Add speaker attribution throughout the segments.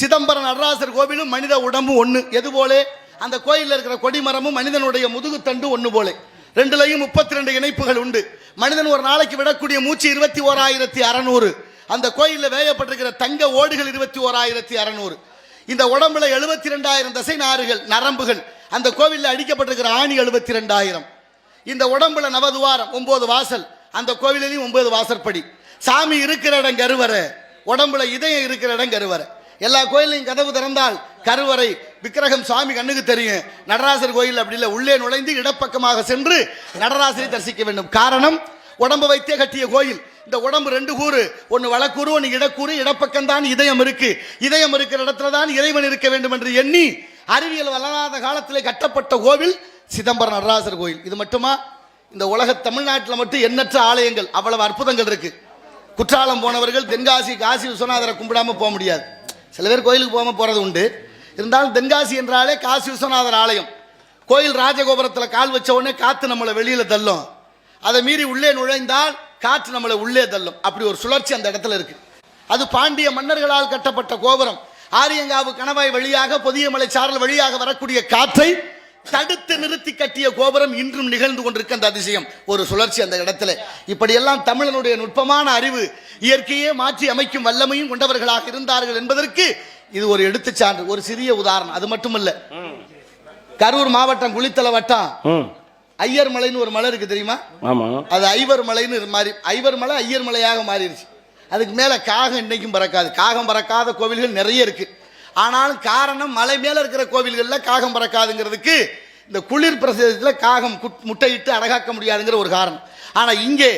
Speaker 1: சிதம்பரம் நடராசர் கோவிலும் மனித உடம்பு ஒன்று. எது போல? அந்த கோயிலில் இருக்கிற கொடிமரமும் மனிதனுடைய முதுகுத்தண்டு ஒன்று போல. ரெண்டுலையும் 32 இணைப்புகள் உண்டு. மனிதன் ஒரு நாளைக்கு விடக்கூடிய மூச்சு 21,600. அந்த கோயிலில் வேயப்பட்டிருக்கிற தங்க ஓடுகள் 21,600. இந்த உடம்புல 72,000 தசை நாறுகள் நரம்புகள். அந்த கோவிலில் அடிக்கப்பட்டிருக்கிற ஆணி 72,000. இந்த உடம்புல நவதுவாரம் 9 வாசல். அந்த கோவிலையும் 9 வாசற்படி. சாமி இருக்கிற இடம் கருவறை, உடம்புல இதயம் இருக்கிற இடம் கருவறை. எல்லா கோயிலையும் கதவு திறந்தால் கருவறை விக்கிரகம் சுவாமி கண்ணுக்கு தெரியும். நடராசர் கோயில் அப்படி இல்லை, உள்ளே நுழைந்து இடப்பக்கமாக சென்று நடராசரை தரிசிக்க வேண்டும். காரணம், உடம்பு வைத்தே கட்டிய கோயில். இந்த உடம்பு 2 கூறு, ஒன்று வலக்கூறு ஒன்று இடக்கூறு. இடப்பக்கம் தான் இதயம் இருக்கு. இதயம் இருக்கிற இடத்துல தான் இறைவன் இருக்க வேண்டும் என்று எண்ணி அறிவியல் வளராத காலத்திலே கட்டப்பட்ட கோவில் சிதம்பரம் நடராசர் கோயில். இது மட்டுமா? இந்த உலக தமிழ்நாட்டில் மட்டும் எண்ணற்ற ஆலயங்கள், அவ்வளவு அற்புதங்கள் இருக்கு. குற்றாலம் போனவர்கள் தென்காசி காசி விஸ்வநாதரை கும்பிடாம போக முடியாது. சில பேர் கோயிலுக்கு போகாம போறது உண்டு. இருந்தாலும் தென்காசி என்றாலே காசி விஸ்வநாதர் ஆலயம். கோயில் ராஜகோபுரத்தில் கால் வச்ச உடனே காத்து நம்மளை வெளியில தள்ளும். அதை மீறி உள்ளே நுழைந்தால் காற்று நம்மளை உள்ளே தள்ளும். அப்படி ஒரு சுழற்சி அந்த இடத்துல இருக்கு. அது பாண்டிய மன்னர்களால் கட்டப்பட்ட கோபுரம். ஆரியங்காவு கணவாய் வழியாக பொதியமலை சாரல் வழியாக வரக்கூடிய காற்றை தடுத்து நிறுத்தி கட்டிய கோபுரம் இன்றும் நிகழ்ந்து கொண்டிருக்க அந்த அதிசயம், ஒரு சுழற்சி அந்த இடத்துல. இப்படியெல்லாம் தமிழனுடைய நுட்பமான அறிவு, இயற்கையே மாற்றி அமைக்கும் வல்லமையும் கொண்டவர்களாக இருந்தார்கள் என்பதற்கு இது ஒரு எடுத்துச்சான்று, ஒரு சிறிய உதாரணம். அது மட்டுமல்ல, கரூர் மாவட்டம் குளித்தலை வட்டம் ஐயர் மலைன்னு ஒரு மலை இருக்கு தெரியுமா? அது ஐவர் மலைன்னு மாறி, ஐவர் மலை ஐயர் மலையாக மாறிடுச்சு. அதுக்கு மேல காகம் இன்னைக்கும் பறக்காது. காகம் பறக்காத கோவில்கள் நிறைய இருக்கு. ஆனாலும் காரணம், மலை மேல இருக்கிற கோவில்கள்ல காகம் பறக்காதுங்கிறதுக்கு இந்த குளிர் பிரதேசத்தில் காகம் முட்டையிட்டு அடகாக்க முடியாதுங்கிற ஒரு காரணம். ஆனா இங்கே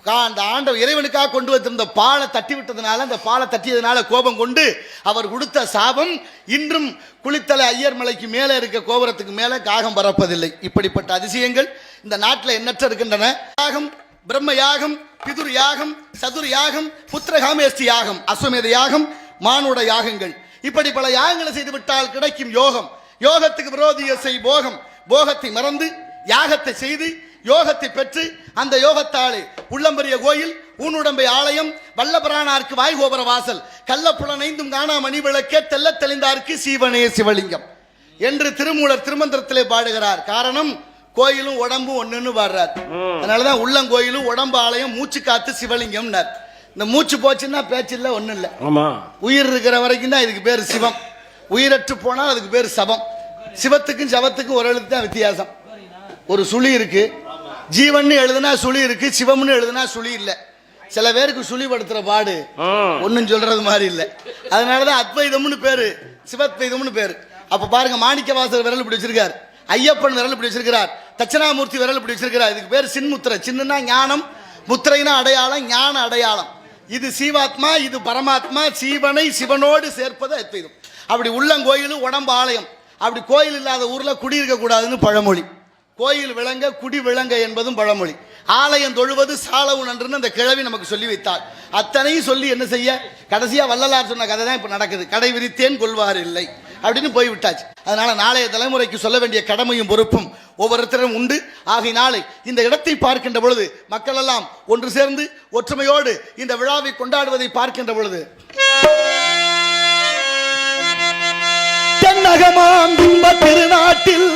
Speaker 1: அந்த ஆண்டவர் இறைவனுக்காக கொண்டு வந்திருந்த பாலை தட்டி விட்டதுனால, அந்த பாலை தட்டியதுனால கோபம் கொண்டு அவர் கொடுத்த சாபம் இன்றும் குளித்தலை ஐயர் மலைக்கு மேலே இருக்க கோபுரத்துக்கு மேலே காகம் பறப்பதில்லை. இப்படிப்பட்ட அதிசயங்கள் இந்த நாட்டில் எண்ணற்ற இருக்கின்றன. யாகம், பிரம்ம யாகம், பிதுர் யாகம், சதுர் யாகம், புத்திரகாமேஷ்டி யாகம், அஸ்வமேத யாகம், மானுட யாகங்கள், இப்படி பல யாகங்களை செய்து விட்டால் கிடைக்கும் யோகம். யோகத்துக்கு விரோதிய செய் போகம். போகத்தை மறந்து யாகத்தை செய்து யோகத்தை பெற்று அந்த யோகத்தாலே உள்ளம்பரிய கோயில், ஊனுடம்பை ஆலயம், வல்லபரானார்க்கு வாய்கோபுர வாசல், கள்ளப்புலனைந்தும் காணா மணி விளக்கே தெல்ல தெளிந்தார்க்கு சீவனே சிவலிங்கம் என்று திருமூலர் திருமந்திரத்திலே பாடுகிறார். காரணம், கோயிலும் உடம்பும் ஒண்ணுன்னு பாடுறார். அதனாலதான் உள்ளங்கோயிலும் உடம்பு ஆலயம், மூச்சு காத்து சிவலிங்கம். இந்த மூச்சு போச்சுன்னா பேச்சு இல்லை, ஒன்றும் இல்லை. உயிர் இருக்கிற வரைக்கும் தான் இதுக்கு பேர் சிவம். உயிரற்று போனால் அதுக்கு பேர் சபம். சிவத்துக்கும் சவத்துக்கும் ஒரு எழுத்து தான் வித்தியாசம். ஒரு சுழி இருக்கு, ஜீவன் எழுதுனா சுழி இருக்கு, சிவம்னு எழுதுனா சுழி இல்லை. சில பேருக்கு சுழிப்படுத்துற பாடு ஒன்னும் சொல்றது மாதிரி இல்லை. அதனாலதான் அத்வைதம்னு பேரு, சிவத்வைதம்னு பேரு. அப்ப பாருங்க, மாணிக்கவாசர் விரல் இப்படி வச்சிருக்கார், ஐயப்பன் விரல் இப்படி வச்சிருக்கிறார், தட்சிணாமூர்த்தி விரல் இப்படி வச்சிருக்கிறார். இதுக்கு பேர் சின்முத்திரை. சின்னனா ஞானம், முத்திரைனா அடையாளம், ஞான அடையாளம். இது சீவாத்மா, இது பரமாத்மா. சீவனை சிவனோடு சேர்ப்பது அத்வைதம். அப்படி உள்ளங்கோயிலும் உடம்பு ஆலயம். அப்படி கோயில் இல்லாத ஊர்ல குடியிருக்க கூடாதுன்னு பழமொழி. கோயில் விளங்க குடி விளங்க என்பதும் பழமொழி. ஆலயம் தொழுவது சாலவு நன்றுன்னு அந்த கிழவி நமக்கு சொல்லி வைத்தார். அத்தனையும் சொல்லி என்ன செய்ய, கடைசியா வள்ளலார் சொன்ன கதை தான் இப்ப நடக்குது. கடை விரித்தேன் கொள்வார் இல்லை அப்படின்னு போய்விட்டாச்சு. அதனால நாளைய தலைமுறைக்கு சொல்ல வேண்டிய கடமையும் பொறுப்பும் ஒவ்வொருத்தரும் உண்டு. ஆகையினாலே இந்த இடத்தை பார்க்கின்ற பொழுது மக்கள் எல்லாம் ஒன்று சேர்ந்து ஒற்றுமையோடு இந்த விழாவை கொண்டாடுவதை பார்க்கின்ற பொழுது, தென்னகமாம் இன்ப திருநாட்டில்